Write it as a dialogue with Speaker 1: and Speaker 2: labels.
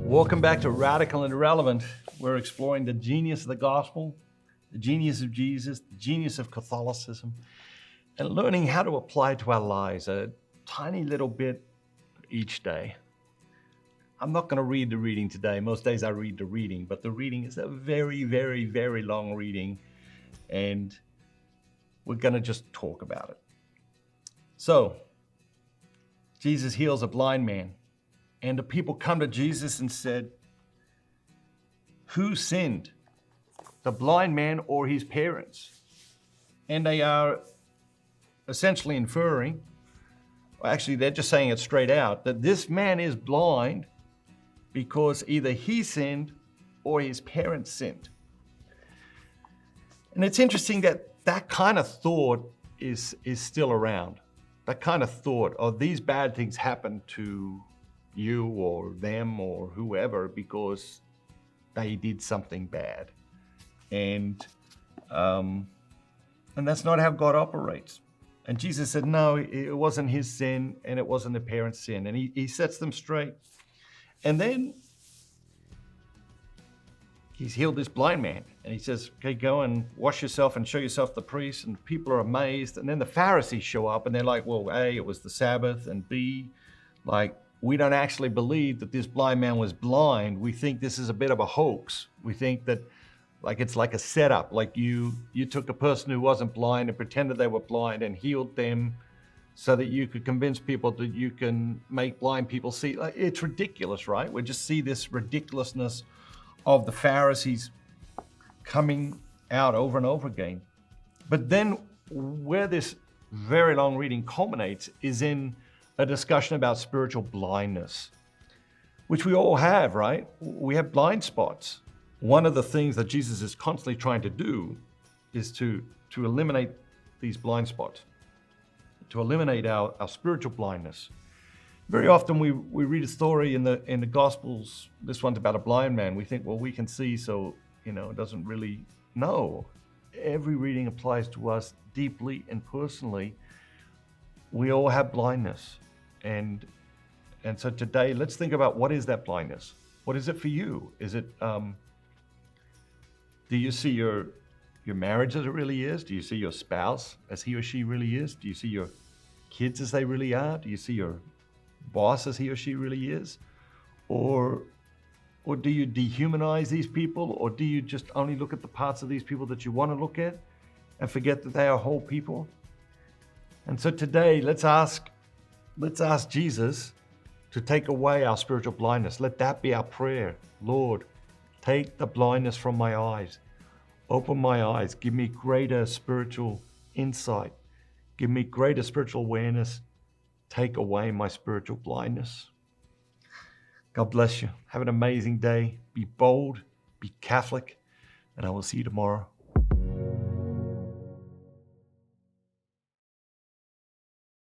Speaker 1: Welcome back to Radical and Irrelevant. We're exploring the genius of the gospel, the genius of Jesus, the genius of Catholicism, and learning how to apply it to our lives a tiny little bit each day. I'm not going to read the reading today. Most days I read the reading, but the reading is a very, very, very long reading, and we're going to just talk about it. So, Jesus heals a blind man. And the people come to Jesus and said, who sinned, the blind man or his parents? And they are essentially inferring, well, actually they're just saying it straight out, that this man is blind because either he sinned or his parents sinned. And it's interesting that that kind of thought is still around. That kind of thought, oh, these bad things happen to you or them or whoever because they did something bad. And that's not how God operates. And Jesus said, no, it wasn't his sin and it wasn't the parents' sin. And he sets them straight. And then he's healed this blind man. And he says, okay, go and wash yourself and show yourself to the priest. And people are amazed. And then the Pharisees show up and they're like, well, A, it was the Sabbath, and B, like, we don't actually believe that this blind man was blind. We think this is a bit of a hoax. We think that like it's like a setup, like you took a person who wasn't blind and pretended they were blind and healed them so that you could convince people that you can make blind people see. Like, it's ridiculous, right? We just see this ridiculousness of the Pharisees coming out over and over again. But then where this very long reading culminates is in a discussion about spiritual blindness, which we all have, right? We have blind spots. One of the things that Jesus is constantly trying to do is to eliminate these blind spots, to eliminate our spiritual blindness. Very often we read a story in the Gospels, this one's about a blind man. We think, well, we can see, so, it doesn't really know. Every reading applies to us deeply and personally. We all have blindness. And so today, let's think about what is that blindness? What is it for you? Is it, do you see your marriage as it really is? Do you see your spouse as he or she really is? Do you see your kids as they really are? Do you see your boss as he or she really is? Or do you dehumanize these people? Or do you just only look at the parts of these people that you want to look at and forget that they are whole people? And so today, let's ask Jesus to take away our spiritual blindness. Let that be our prayer. Lord, take the blindness from my eyes. Open my eyes. Give me greater spiritual insight. Give me greater spiritual awareness. Take away my spiritual blindness. God bless you. Have an amazing day. Be bold. Be Catholic. And I will see you tomorrow.